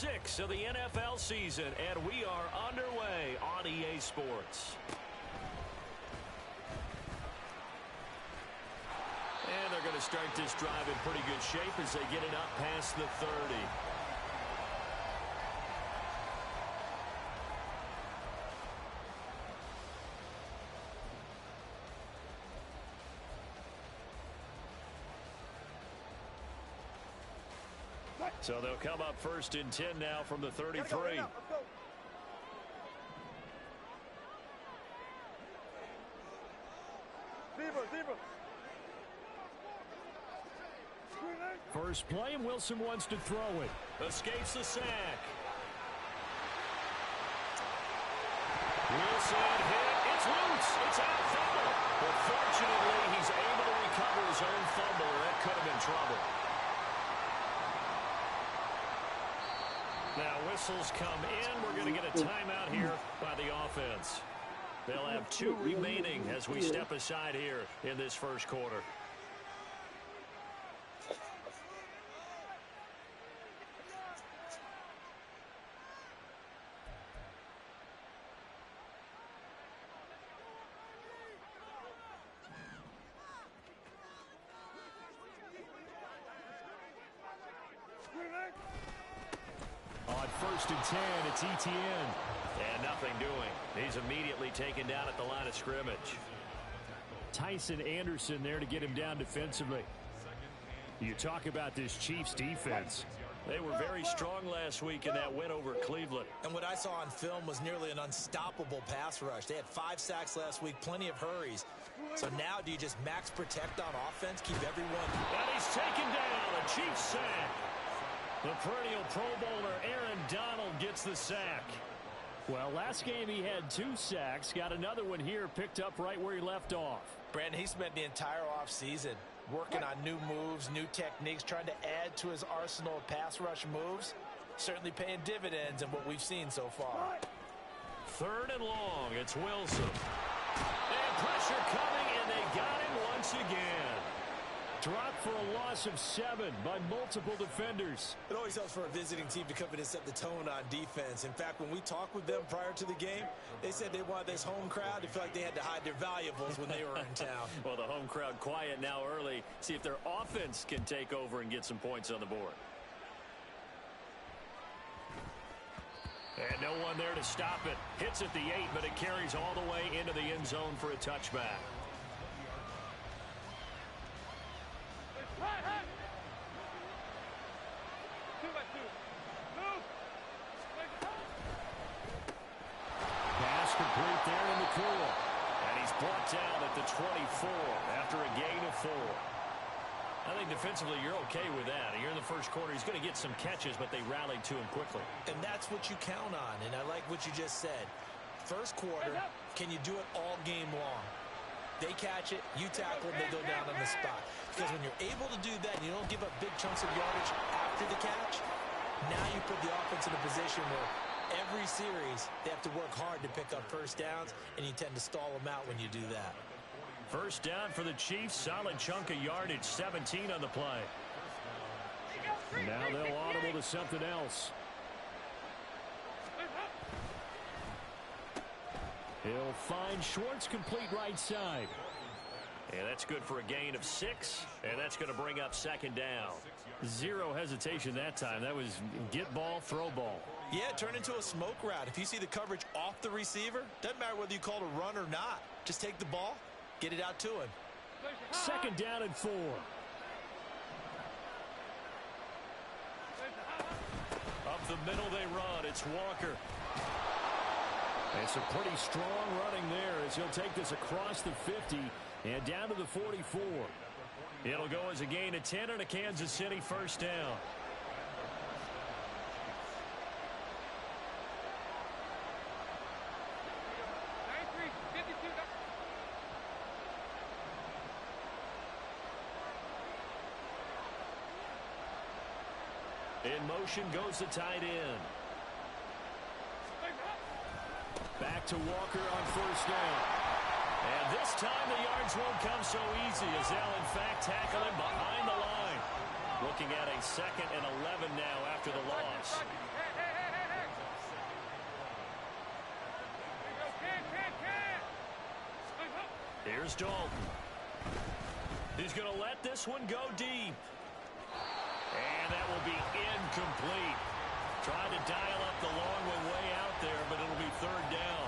6 of the NFL season, and we are underway on EA Sports. And they're going to start this drive in pretty good shape as they get it up past the 30. So they'll come up 1st and 10 now from the 33. Let's go. Zebra. First play, and Wilson wants to throw it. Escapes the sack. Wilson hit. It's loose. It's out fumble. But fortunately, he's able to recover his own fumble, or that could have been trouble. Now whistles come in. We're going to get a timeout here by the offense. They'll have 2 remaining as we step aside here in this first quarter. On 1st and 10, it's Etienne. And nothing doing. He's immediately taken down at the line of scrimmage. Tyson Anderson there to get him down defensively. You talk about this Chiefs defense. They were very strong last week in that win over Cleveland. And what I saw on film was nearly an unstoppable pass rush. They had 5 sacks last week, plenty of hurries. So now do you just max protect on offense, keep everyone... And he's taken down, a Chiefs sack. The perennial Pro Bowler Aaron Donald gets the sack. Well, last game he had 2 sacks. Got another one here, picked up right where he left off. Brandon, he spent the entire offseason working on new moves, new techniques, trying to add to his arsenal of pass rush moves. Certainly paying dividends in what we've seen so far. 3rd and long, it's Wilson. And pressure coming, and they got him once again. Dropped for a loss of 7 by multiple defenders. It always helps for a visiting team to come in and set the tone on defense. In fact, when we talked with them prior to the game, they said they wanted this home crowd to feel like they had to hide their valuables when they were in town. Well, the home crowd quiet now early. See if their offense can take over and get some points on the board. And no one there to stop it. Hits at the 8, but it carries all the way into the end zone for a touchback. Pass complete there in the cool. And he's brought down at the 24 after a gain of 4. I think defensively you're okay with that. Here in the first quarter, he's going to get some catches, but they rallied to him quickly. And that's what you count on, and I like what you just said. First quarter, can you do it all game long? They catch it, you tackle them, they go down on the spot. Because when you're able to do that and you don't give up big chunks of yardage after the catch, now you put the offense in a position where every series they have to work hard to pick up first downs, and you tend to stall them out when you do that. First down for the Chiefs. Solid chunk of yardage, 17 on the play. Now they'll audible to something else. He'll find Schwartz complete right side. And that's good for a gain of 6, and that's going to bring up 2nd down. 0 hesitation that time. That was get ball, throw ball. Yeah, turn into a smoke route. If you see the coverage off the receiver, doesn't matter whether you call it a run or not. Just take the ball, get it out to him. 2nd down and 4. Up the middle they run. It's Walker. And some pretty strong running there as he'll take this across the 50 and down to the 44. It'll go as a gain of 10 and a Kansas City first down. In motion goes the tight end. Back to Walker on first down. And this time the yards won't come so easy as they'll in fact tackle him behind the line. Looking at a 2nd and 11 now after the loss. Here's Dalton. He's going to let this one go deep. And that will be incomplete. Tried to dial up the long way out there, but it'll be third down.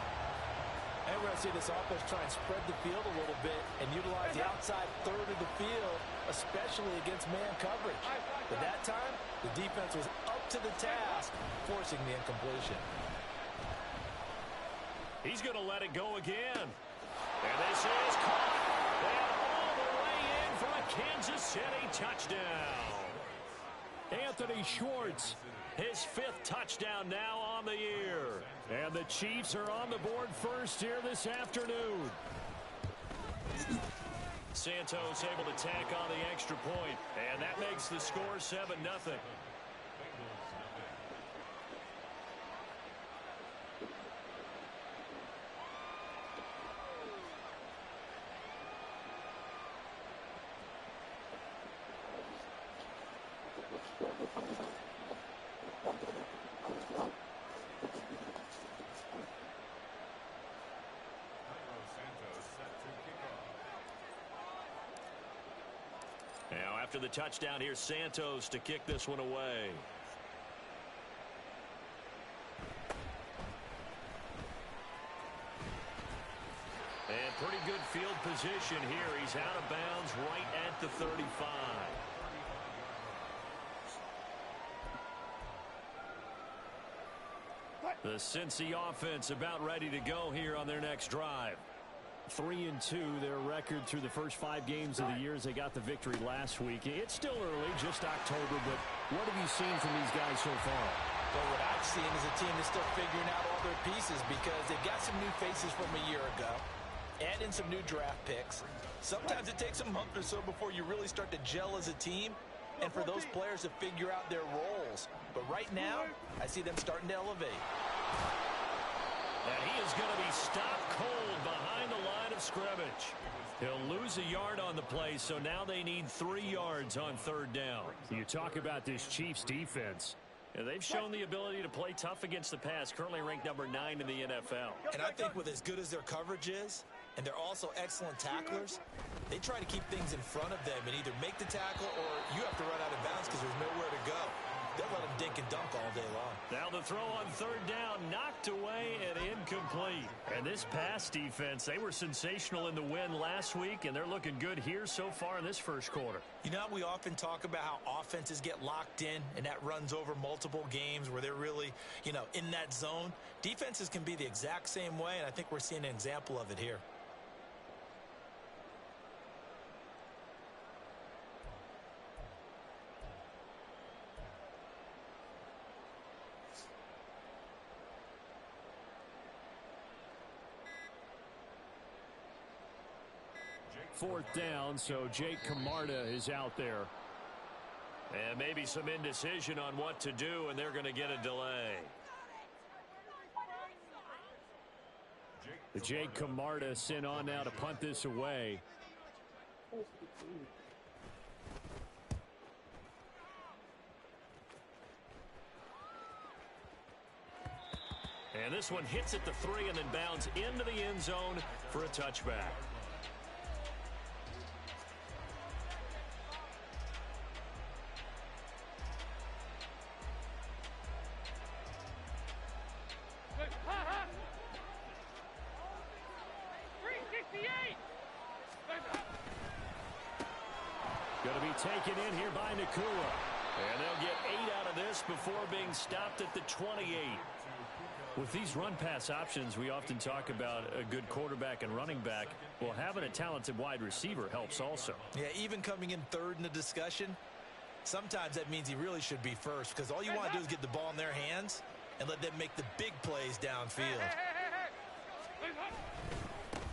And we're going to see this offense try and spread the field a little bit and utilize the outside third of the field, especially against man coverage. But that time, the defense was up to the task, forcing the incompletion. He's going to let it go again. And this is caught. And all the way in for a Kansas City touchdown. Anthony Schwartz, his 5th touchdown now on the year. And the Chiefs are on the board first here this afternoon. Santos able to tack on the extra point, and that makes the score 7-0. Now, after the touchdown, here's Santos to kick this one away. And pretty good field position here. He's out of bounds right at the 35. The Cincy offense about ready to go here on their next drive. 3-2, their record through the first 5 games of the year as they got the victory last week. It's still early, just October, but what have you seen from these guys so far? Well, what I've seen is a team that's still figuring out all their pieces because they've got some new faces from a year ago, add in some new draft picks. Sometimes it takes a month or so before you really start to gel as a team and for those players to figure out their roles. But right now, I see them starting to elevate. And he is going to be stopped cold behind the line of scrimmage. He'll lose a yard on the play, so now they need 3 yards on third down. You talk about this Chiefs defense. They've shown the ability to play tough against the pass, currently ranked number 9 in the NFL. And I think with as good as their coverage is, and they're also excellent tacklers, they try to keep things in front of them and either make the tackle or you have to run out of bounds because there's nowhere to go. They'll let them dink and dunk all day long. Now the throw on third down, knocked away and incomplete. And this pass defense, they were sensational in the win last week, and they're looking good here so far in this first quarter. You know, we often talk about how offenses get locked in, and that runs over multiple games where they're really, in that zone. Defenses can be the exact same way, and I think we're seeing an example of it here. Fourth down, so Jake Camarda is out there. And maybe some indecision on what to do, and they're going to get a delay. Jake Camarda sent on now to punt this away. And this one hits at the 3 and then bounds into the end zone for a touchback. Going to be taken in here by Nakua. And they'll get 8 out of this before being stopped at the 28. With these run-pass options, we often talk about a good quarterback and running back. Well, having a talented wide receiver helps also. Yeah, even coming in third in the discussion, sometimes that means he really should be first because all you want to do is get the ball in their hands and let them make the big plays downfield.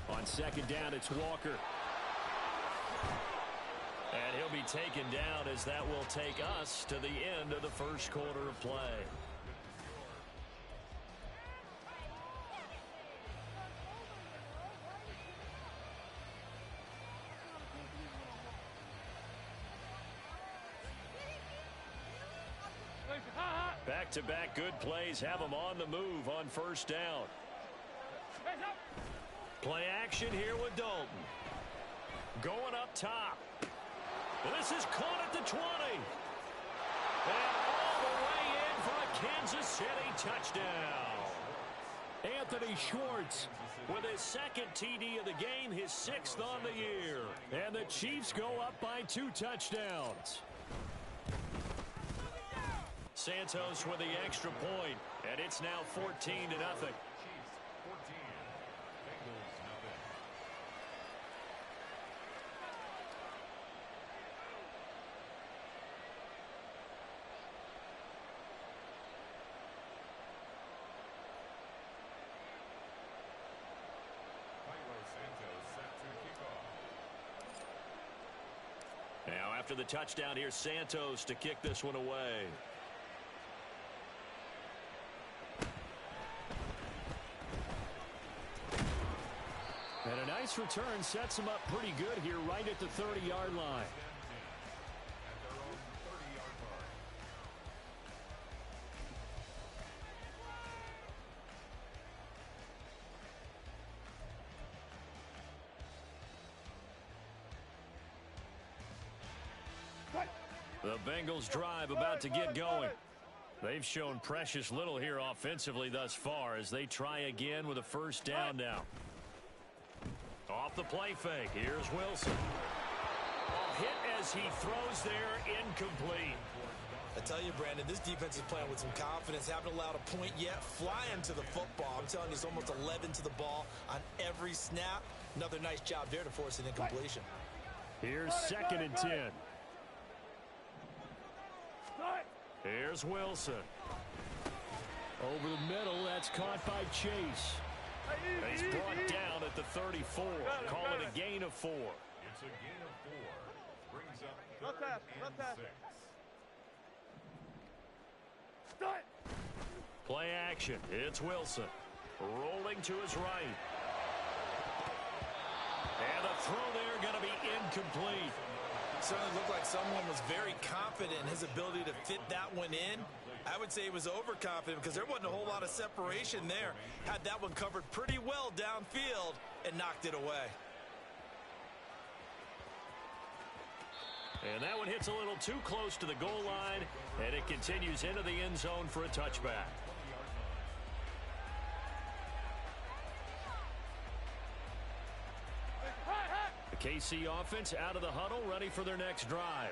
On second down, it's Walker. And he'll be taken down as that will take us to the end of the first quarter of play. Back-to-back good plays have them on the move on first down. Play action here with Dalton. Going up top. This is caught at the 20. And all the way in for a Kansas City touchdown. Anthony Schwartz with his second TD of the game, his 6th on the year. And the Chiefs go up by 2 touchdowns. Santos with the extra point, and it's now 14-0. Now after the touchdown, here's Santos to kick this one away. And a nice return sets him up pretty good here right at the 30-yard line. The Bengals drive about to get going. They've shown precious little here offensively thus far as they try again with a first down now. Off the play fake, here's Wilson. Hit as he throws there, incomplete. I tell you, Brandon, this defense is playing with some confidence. Haven't allowed a point yet. Flying to the football. I'm telling you, it's almost 11 to the ball on every snap. Another nice job there to force an incompletion. Here's 2nd and 10. Here's Wilson. Over the middle, that's caught by Chase. He's brought down at the 34. Call it a gain of 4. It's a gain of 4. Brings up 3rd and 6. Play action. It's Wilson. Rolling to his right. And the throw there going to be incomplete. Certainly looked like someone was very confident in his ability to fit that one in. I would say he was overconfident because there wasn't a whole lot of separation there. Had that one covered pretty well downfield and knocked it away. And that one hits a little too close to the goal line, and it continues into the end zone for a touchback. KC offense out of the huddle, ready for their next drive.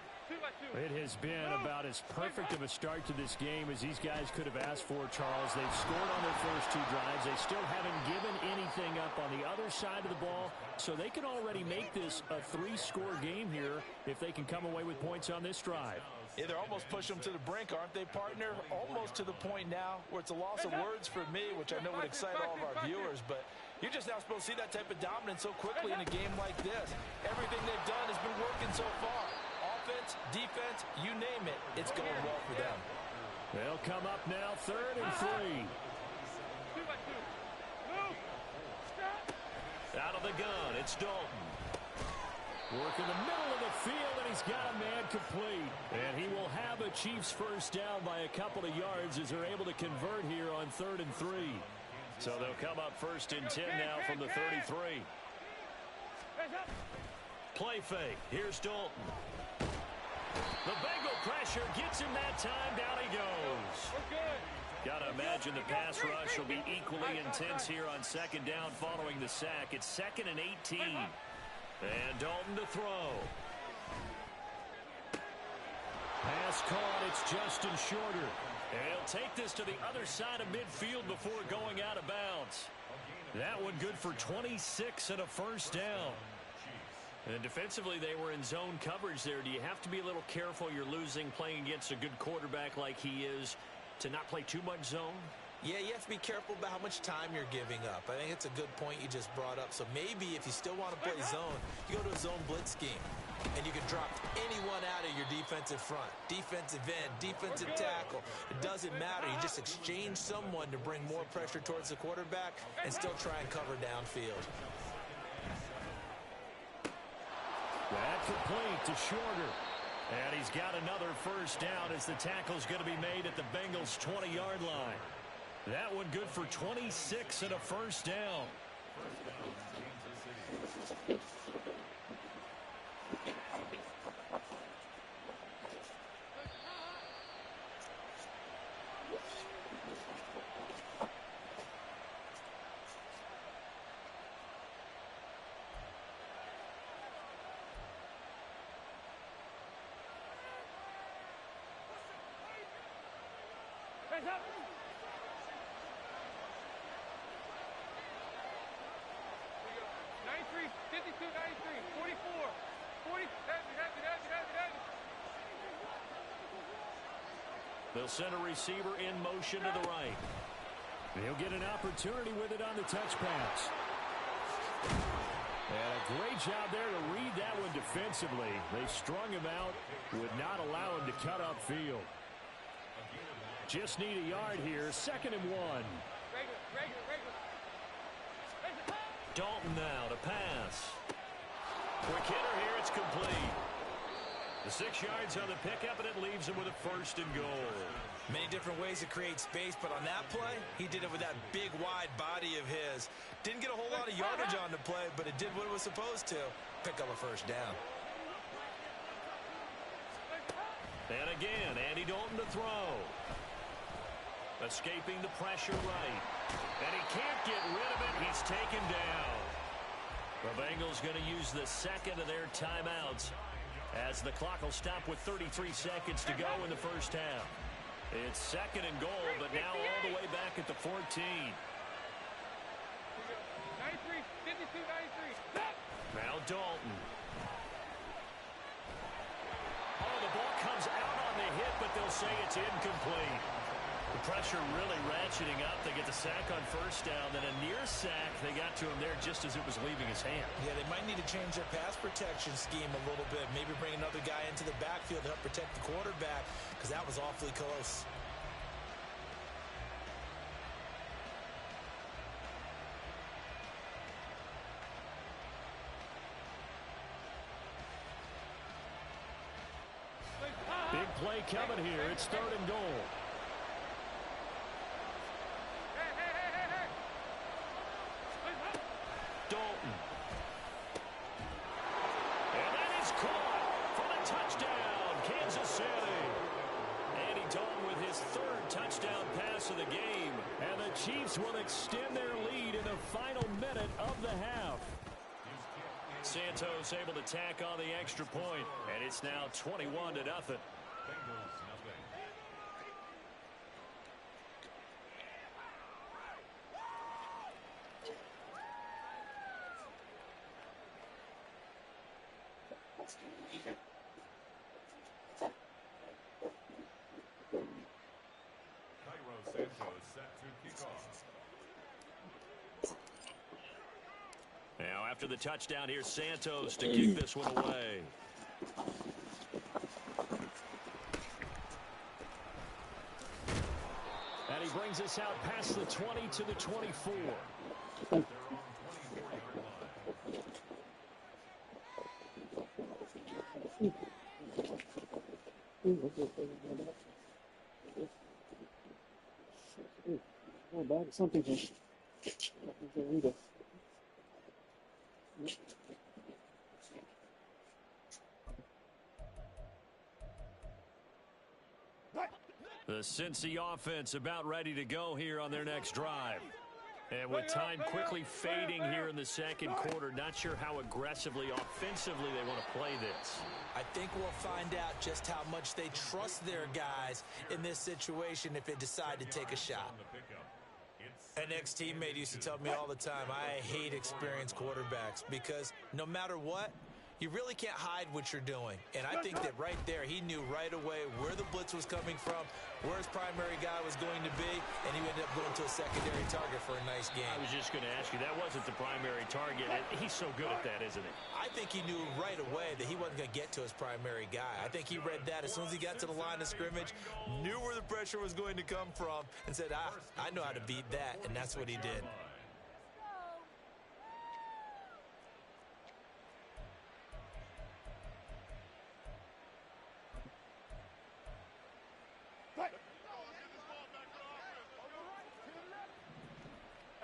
It has been about as perfect of a start to this game as these guys could have asked for, Charles. They've scored on their first 2 drives. They still haven't given anything up on the other side of the ball, so they can already make this a 3-score game here if they can come away with points on this drive. Yeah, they're almost pushing them to the brink, aren't they, partner? Almost to the point now where it's a loss of words for me, which I know would excite all of our viewers, but you're just now supposed to see that type of dominance so quickly in a game like this. Everything they've done has been working so far. Offense, defense, you name it, it's going well for them. They'll come up now 3rd and 3. Out of the gun, it's Dalton. Work in the middle of the field, and he's got a man complete. And he will have a Chiefs first down by a couple of yards as they're able to convert here on 3rd and 3. So they'll come up 1st and 10 now from the 33. Play fake. Here's Dalton. The Bengal pressure gets him that time. Down he goes. Got to imagine the pass rush will be equally intense here on 2nd down following the sack. It's 2nd and 18. And Dalton to throw. Pass caught. It's Justin Shorter. And he'll take this to the other side of midfield before going out of bounds. That one good for 26 and a first down. And defensively, they were in zone coverage there. Do you have to be a little careful you're losing playing against a good quarterback like he is to not play too much zone? Yeah, you have to be careful about how much time you're giving up. I think it's a good point you just brought up. So maybe if you still want to play zone, you go to a zone blitz scheme. And you can drop anyone out of your defensive front. Defensive end, defensive tackle. It doesn't matter. You just exchange someone to bring more pressure towards the quarterback and still try and cover downfield. That complete to Shorter. And he's got another first down as the tackle's going to be made at the Bengals' 20-yard line. That one good for 26 and a first down. First down, Kansas City. Hands up. 93, 52, 93, 44, 40, They'll send a receiver in motion to the right. He'll get an opportunity with it on the touch pass. And a great job there to read that one defensively. They strung him out, would not allow him to cut upfield. Just need a yard here, 2nd and 1. Dalton now to pass. Quick hitter here, it's complete. The 6 yards on the pickup, and it leaves him with a 1st and goal. Many different ways to create space, but on that play, he did it with that big, wide body of his. Didn't get a whole lot of yardage on the play, but it did what it was supposed to. Pick up a 1st down. And again, Andy Dalton to throw. Escaping the pressure right. And he can't get rid of it. He's taken down. The Bengals going to use the 2nd of their timeouts as the clock will stop with 33 seconds to go in the 1st half. It's 2nd and goal, but now all the way back at the 14. 93, 52, 93. Now Dalton. Oh, the ball comes out on the hit, but they'll say it's incomplete. The pressure really ratcheting up. They get the sack on 1st down, then a near sack. They got to him there just as it was leaving his hand. Yeah, they might need to change their pass protection scheme a little bit. Maybe bring another guy into the backfield to help protect the quarterback, because that was awfully close. Big play coming here. It's 3rd and goal. Dalton. And that is caught for the touchdown, Kansas City. Andy Dalton with his 3rd touchdown pass of the game. And the Chiefs will extend their lead in the final minute of the half. Santos able to tack on the extra point, and it's now 21-0. Bengals, nothing. Cairo Santos set to kick off. Now after the touchdown, here's Santos to kick this one away. And he brings us out past the 20 to the 24. They're on 24-yard line. Oh, bad. Something here. The Cincy offense about ready to go here on their next drive. And with time quickly fading here in the 2nd quarter, not sure how aggressively, offensively they want to play this. I think we'll find out just how much they trust their guys in this situation if they decide to take a shot. An ex-teammate used to tell me all the time, I hate experienced quarterbacks because no matter what, you really can't hide what you're doing. And I think that right there, he knew right away where the blitz was coming from, where his primary guy was going to be, and he ended up going to a secondary target for a nice game. I was just going to ask you, that wasn't the primary target. He's so good at that, isn't he? I think he knew right away that he wasn't going to get to his primary guy. I think he read that as soon as he got to the line of scrimmage, knew where the pressure was going to come from, and said, I know how to beat that, and that's what he did.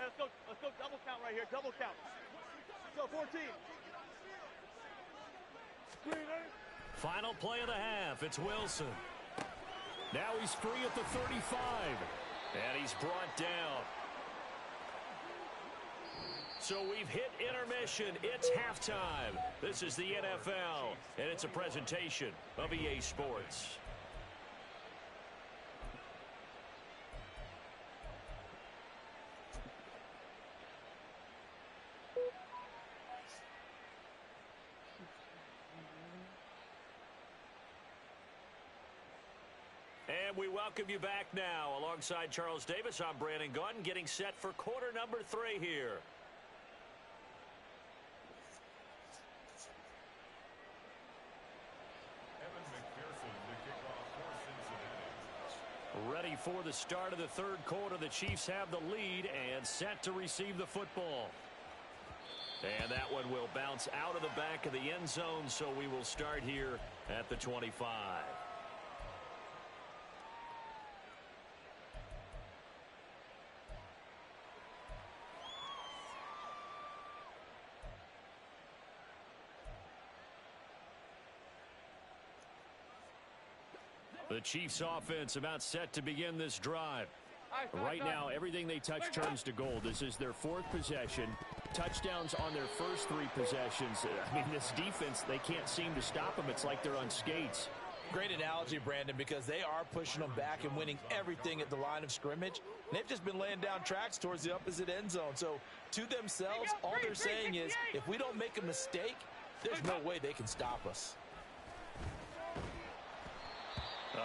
Let's go double count right here. Double count. Let's go 14. Final play of the half. It's Wilson. Now he's free at the 35. And he's brought down. So we've hit intermission. It's halftime. This is the NFL, and it's a presentation of EA Sports. And we welcome you back now. Alongside Charles Davis, I'm Brandon Gunn, getting set for quarter number 3 here. Ready for the start of the third quarter. The Chiefs have the lead and set to receive the football. And that one will bounce out of the back of the end zone, so we will start here at the 25. The Chiefs offense about set to begin this drive. Right now, everything they touch turns to gold. This is their 4th possession. Touchdowns on their first 3 possessions. I mean, this defense, they can't seem to stop them. It's like they're on skates. Great analogy, Brandon, because they are pushing them back and winning everything at the line of scrimmage. And they've just been laying down tracks towards the opposite end zone. So, to themselves, all they're saying is, if we don't make a mistake, there's no way they can stop us.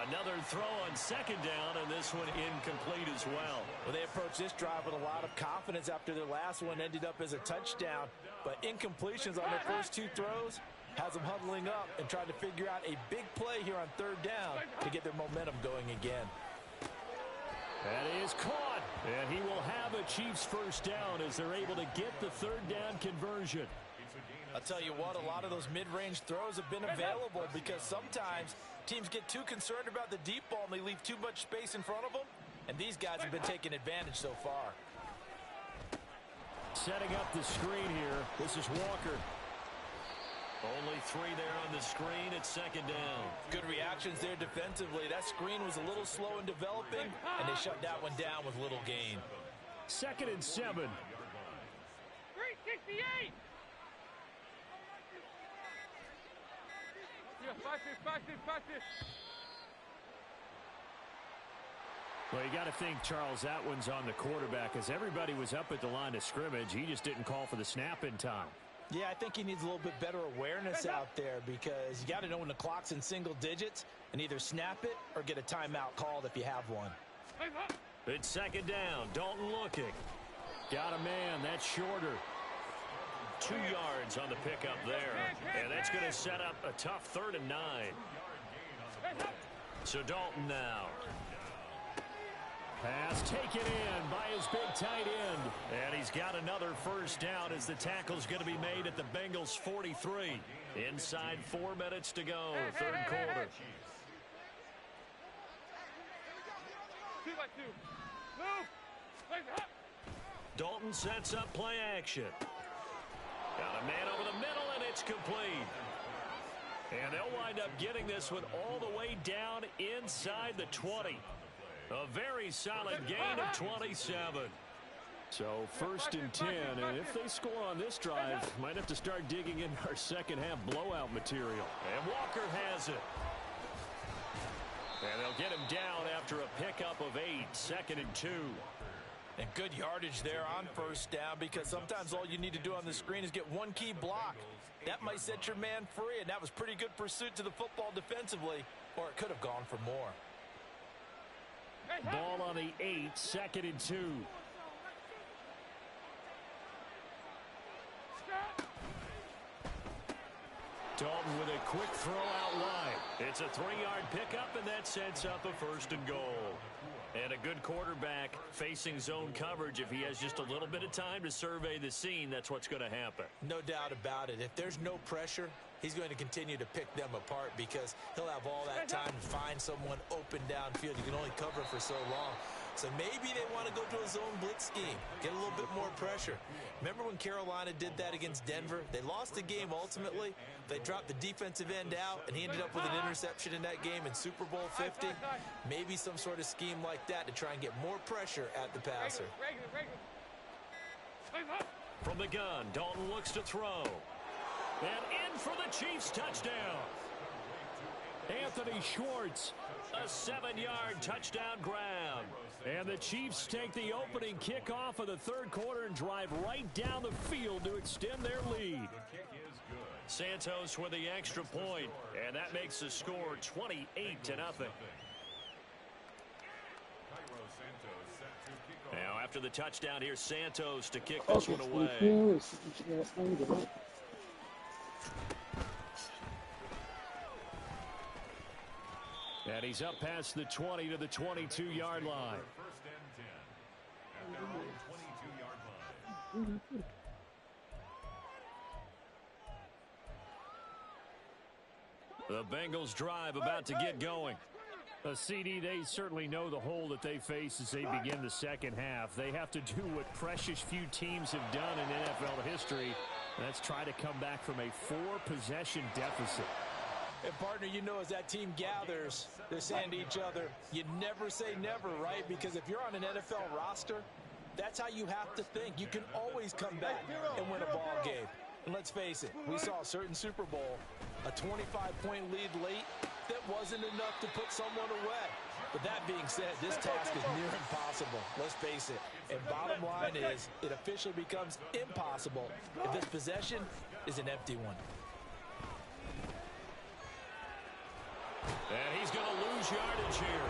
Another throw on second down, and this one incomplete as well. Well, they approached this drive with a lot of confidence after their last one ended up as a touchdown. But incompletions on their first 2 throws has them huddling up and trying to figure out a big play here on third down to get their momentum going again. That is caught, and he will have a Chiefs first down as they're able to get the third down conversion. I'll tell you what, a lot of those mid-range throws have been available because sometimes teams get too concerned about the deep ball and they leave too much space in front of them, and these guys have been taking advantage so far. Setting up the screen here. This is Walker. Only 3 there on the screen. It's second down. Good reactions there defensively. That screen was a little slow in developing, and they shut that one down with little gain. 2nd and 7. 368. Yeah, 5-6. Well, you got to think, Charles, that one's on the quarterback as everybody was up at the line of scrimmage. He just didn't call for the snap in time. Yeah, I think he needs a little bit better awareness out there because you got to know when the clock's in single digits and either snap it or get a timeout called if you have one. It's second down. Dalton looking. Got a man. That's shorter. 2 yards on the pickup there. And that's going to set up a tough 3rd and 9. So Dalton now. Pass taken in by his big tight end. And he's got another first down as the tackle's going to be made at the Bengals 43. Inside 4 minutes to go, third quarter. 2 by 2. Move. Dalton sets up play action. Got a man over the middle, and it's complete. And they'll wind up getting this one all the way down inside the 20. A very solid gain of 27. So 1st and 10, and if they score on this drive, might have to start digging in our second half blowout material. And Walker has it. And they'll get him down after a pickup of 8, 2nd and 2. And good yardage there on first down because sometimes all you need to do on the screen is get one key block. That might set your man free, and that was pretty good pursuit to the football defensively, or it could have gone for more. Ball on the 8, 2nd and 2. Dalton with a quick throw out wide. It's a 3-yard pickup, and that sets up a 1st and goal. And a good quarterback facing zone coverage. If he has just a little bit of time to survey the scene, that's what's going to happen. No doubt about it. If there's no pressure, he's going to continue to pick them apart because he'll have all that time to find someone open downfield. You can only cover for so long. So maybe they want to go to a zone blitz scheme. Get a little bit more pressure. Remember when Carolina did that against Denver? They lost the game ultimately. They dropped the defensive end out, and he ended up with an interception in that game in Super Bowl 50. Maybe some sort of scheme like that to try and get more pressure at the passer. From the gun, Dalton looks to throw. And in for the Chiefs touchdown. Anthony Schwartz, a 7-yard touchdown grab. And the Chiefs take the opening kickoff of the third quarter and drive right down the field to extend their lead. Santos with the extra point, and that makes the score 28-0. Now after the touchdown, here's Santos to kick this one away. And he's up past the 20 to the 22-yard line. First and 10. And now 22-yard line. The Bengals drive about to get going. CD, they certainly know the hole that they face as they begin the second half. They have to do what precious few teams have done in NFL history. That's try to come back from a 4-possession deficit. And, partner, you know, as that team gathers, they're saying to each other, you never say never, right? Because if you're on an NFL roster, that's how you have to think. You can always come back and win a ball game. And let's face it, we saw a certain Super Bowl, a 25-point lead late, that wasn't enough to put someone away. But that being said, this task is near impossible. Let's face it. And bottom line is, it officially becomes impossible if this possession is an empty one. And he's going to lose yardage here,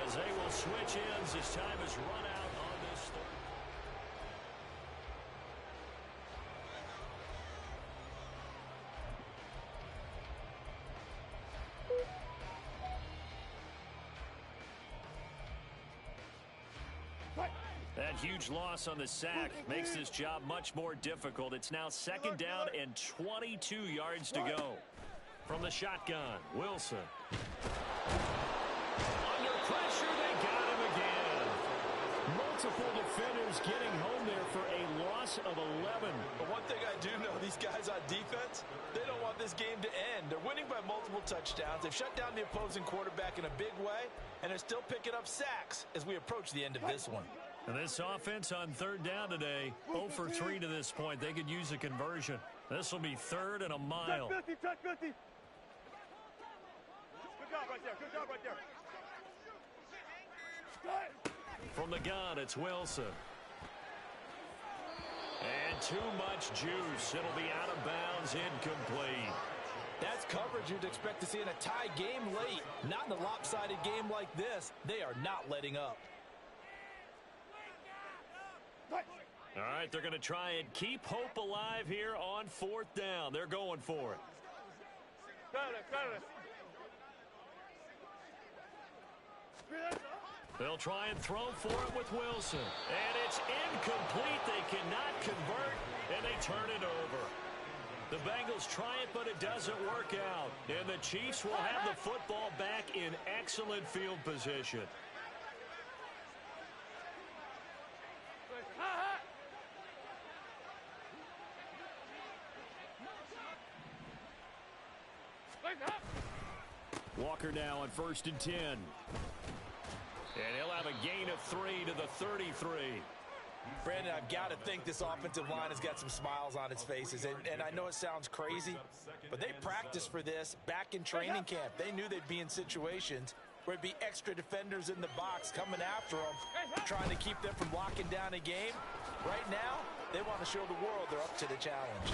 as they will switch ends as time is run out on this third. That huge loss on the sack makes this job much more difficult. It's now second down and 22 yards to go. From the shotgun, Wilson. Under pressure, they got him again. Multiple defenders getting home there for a loss of 11. But one thing I do know, these guys on defense, they don't want this game to end. They're winning by multiple touchdowns. They've shut down the opposing quarterback in a big way, and they're still picking up sacks as we approach the end of this one. And this offense on third down today, 0 for 3 to this point. They could use a conversion. This will be third and a mile. Touch 50, touch 50. Good job right there, good job right there. From the gun, it's Wilson. And too much juice. It'll be out of bounds, incomplete. That's coverage you'd expect to see in a tie game late. Not in a lopsided game like this. They are not letting up. All right, they're going to try and keep hope alive here on fourth down. They're going for it. They'll try and throw for it with Wilson. And it's incomplete. They cannot convert, and they turn it over. The Bengals try it, but it doesn't work out. And the Chiefs will have the football back in excellent field position. Walker now on 1st and 10. And he'll have a gain of 3 to the 33. Brandon, I've got to think this offensive line has got some smiles on its faces. And I know it sounds crazy, but they practiced for this back in training camp. They knew they'd be in situations where it'd be extra defenders in the box coming after them, trying to keep them from locking down a game. Right now, they want to show the world they're up to the challenge.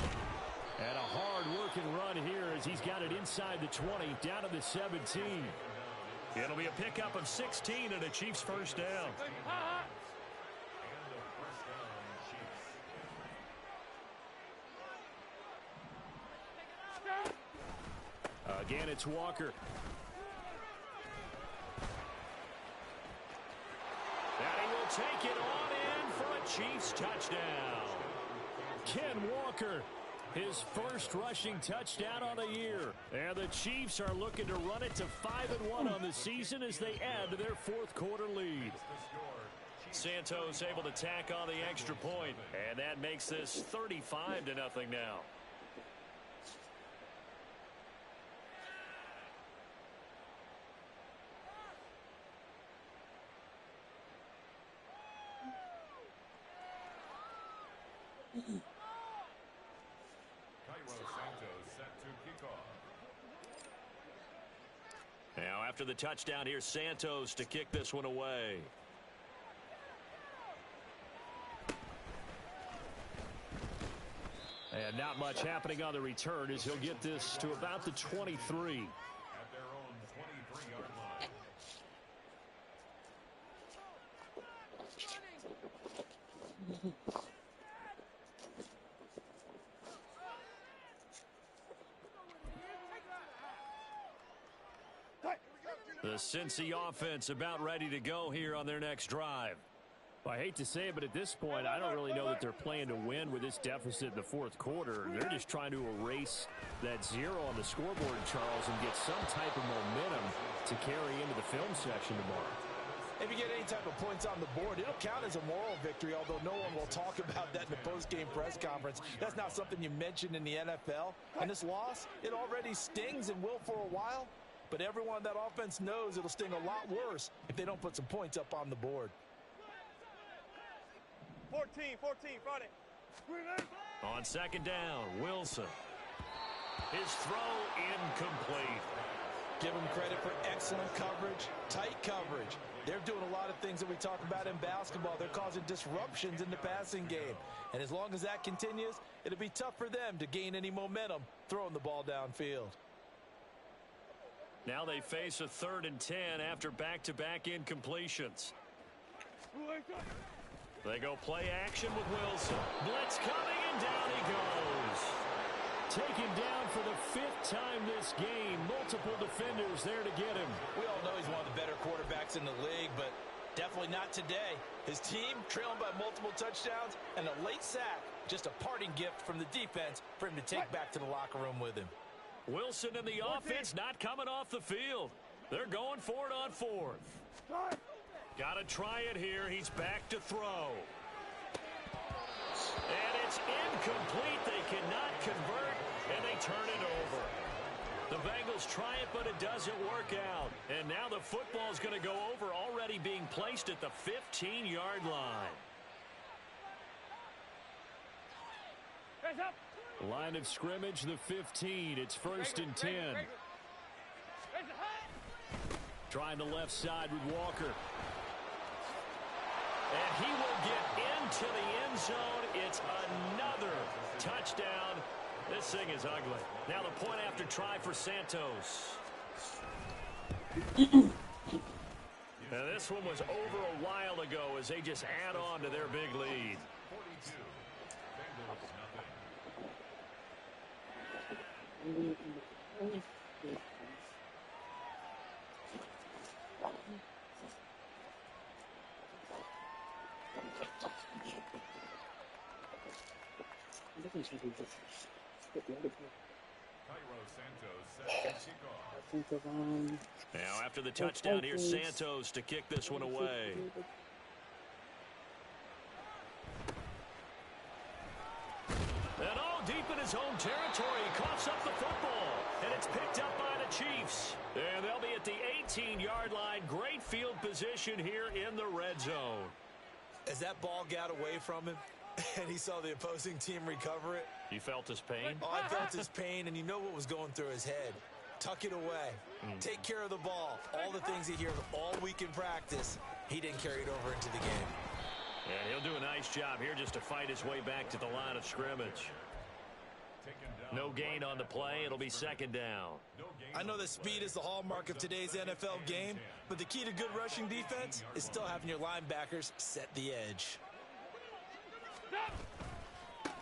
And a hard-working run here as he's got it inside the 20, down to the 17. It'll be a pickup of 16 and a Chiefs first down. Again, it's Walker. And he will take it on in for a Chiefs touchdown. Ken Walker, his first rushing touchdown on the year. And the Chiefs are looking to run it to 5-1 on the season as they add to their fourth quarter lead. Santos able to tack on the extra point, and that makes this 35-0 now. Now after the touchdown, here's Santos to kick this one away. And not much happening on the return as he'll get this to about the 23. At their own 23-yard line. The Cincy offense about ready to go here on their next drive. I hate to say it, but at this point, I don't really know that they're playing to win with this deficit in the fourth quarter. They're just trying to erase that 0 on the scoreboard, Charles, and get some type of momentum to carry into the film section tomorrow. If you get any type of points on the board, it'll count as a moral victory, although no one will talk about that in the post-game press conference. That's not something you mentioned in the NFL. And this loss, it already stings and will for a while, but everyone on that offense knows it'll sting a lot worse if they don't put some points up on the board. 14, Friday. On second down, Wilson. His throw incomplete. Give them credit for excellent coverage, tight coverage. They're doing a lot of things that we talk about in basketball. They're causing disruptions in the passing game. And as long as that continues, it'll be tough for them to gain any momentum throwing the ball downfield. Now they face a 3rd and 10 after back-to-back incompletions. They go play action with Wilson. Blitz coming, and down he goes. Taken down for the 5th time this game. Multiple defenders there to get him. We all know he's one of the better quarterbacks in the league, but definitely not today. His team trailing by multiple touchdowns and a late sack. Just a parting gift from the defense for him to take back to the locker room with him. Wilson and the offense not coming off the field. They're going for it on 4th. Got to try it here. He's back to throw. And it's incomplete. They cannot convert, and they turn it over. The Bengals try it, but it doesn't work out. And now the football's going to go over, already being placed at the 15-yard line. Hands up. Line of scrimmage, the 15. It's 1st and 10. Trying the left side with Walker. And he will get into the end zone. It's another touchdown. This thing is ugly. Now the point after try for Santos. Now this one was over a while ago as they just add on to their big lead. 42. Bengals nothing. Now after the touchdown, here's Santos to kick this one away. And all deep in his own territory, he coughs up the football, and it's picked up by the Chiefs. And they'll be at the 18-yard line. Great field position here in the red zone. As that ball got away from him, and he saw the opposing team recover it. You felt his pain? Oh, I felt his pain, and you know what was going through his head. Tuck it away. Take care of the ball. All the things he hears all week in practice, he didn't carry it over into the game. And he'll do a nice job here just to fight his way back to the line of scrimmage. No gain on the play. It'll be 2nd down. I know that speed is the hallmark of today's NFL game, but the key to good rushing defense is still having your linebackers set the edge.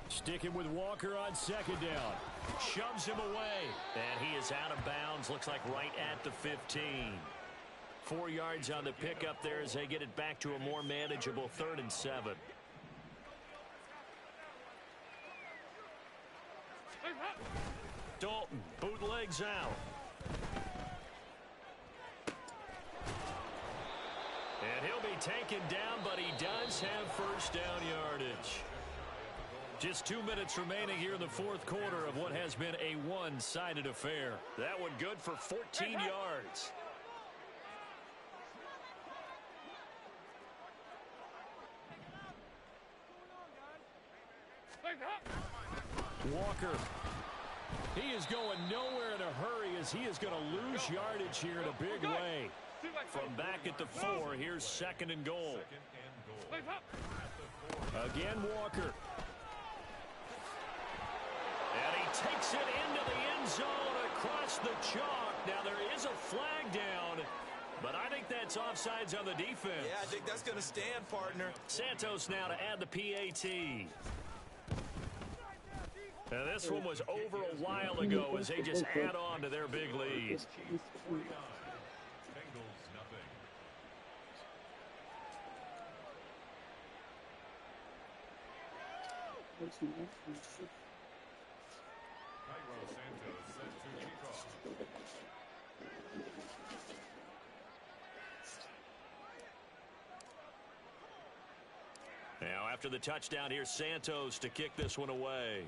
Sticking with Walker on 2nd down. Shoves him away. And he is out of bounds. Looks like right at the 15. 4 yards on the pickup there as they get it back to a more manageable 3rd and 7. Dalton bootlegs out. And he'll be taken down, but he Bucks have first down yardage. Just 2 minutes remaining here in the fourth quarter of what has been a one-sided affair. That one good for 14 yards. Walker. He is going nowhere in a hurry as he is going to lose yardage here in a big way. From back at the 4, here's second and goal. Again, Walker. And he takes it into the end zone across the chalk. Now there is a flag down, but I think that's offsides on the defense. Yeah, I think that's going to stand, partner. Santos now to add the PAT. Now this one was over a while ago as they just add on to their big lead. Now after the touchdown, here's Santos to kick this one away.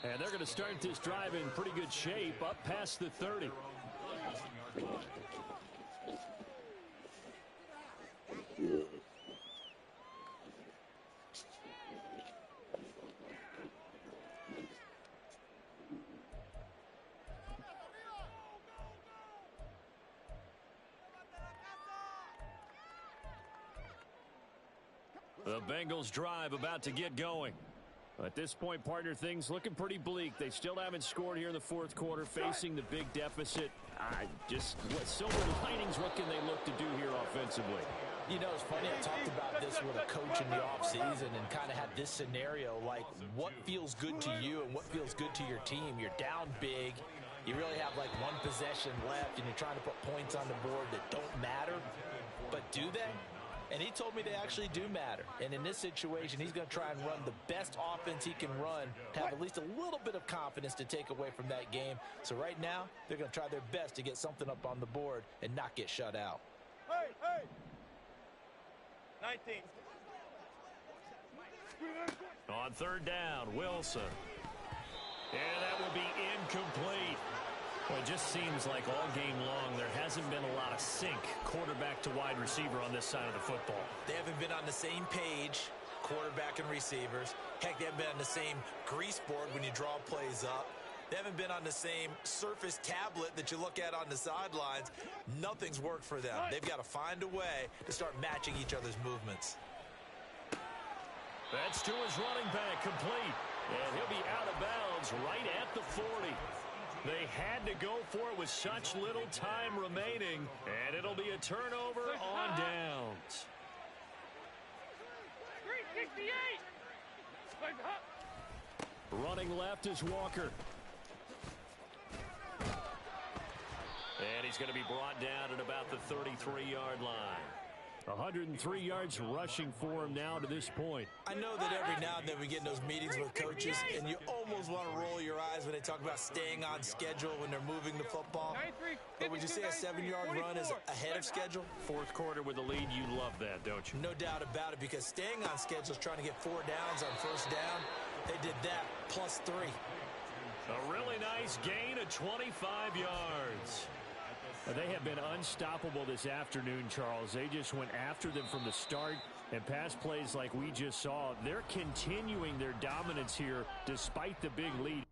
And they're going to start this drive in pretty good shape, up past the 30. The Bengals drive about to get going. At this point, partner, things looking pretty bleak. They still haven't scored here in the fourth quarter, facing the big deficit. Just what silver linings, what can they look to do here offensively? You know, it's funny, I talked about this with a coach in the offseason and kind of had this scenario, like what feels good to you and what feels good to your team. You're down big. You really have like one possession left, and you're trying to put points on the board that don't matter. But do they? And he told me they actually do matter. And in this situation, he's going to try and run the best offense he can run to have at least a little bit of confidence to take away from that game. So right now, they're going to try their best to get something up on the board and not get shut out. Hey, hey! 19. On third down, Wilson. And that will be incomplete. Well, it just seems like all game long there hasn't been a lot of sync quarterback to wide receiver on this side of the football. They haven't been on the same page, quarterback and receivers. Heck, they haven't been on the same grease board when you draw plays up. They haven't been on the same surface tablet that you look at on the sidelines. Nothing's worked for them. They've got to find a way to start matching each other's movements. That's to his running back, complete. And he'll be out of bounds right at the 40. They had to go for it with such little time remaining, and it'll be a turnover on downs. 368. Running left is Walker. And he's going to be brought down at about the 33-yard line. 103 yards rushing for him now to this point. I know that every now and then we get in those meetings with coaches, and you almost want to roll your eyes when they talk about staying on schedule when they're moving the football. But would you say a 7-yard run is ahead of schedule? Fourth quarter with a lead, you love that, don't you? No doubt about it, because staying on schedule is trying to get 4 downs on first down. They did that plus 3. A really nice gain of 25 yards. They have been unstoppable this afternoon, Charles. They just went after them from the start, and pass plays like we just saw. They're continuing their dominance here despite the big lead.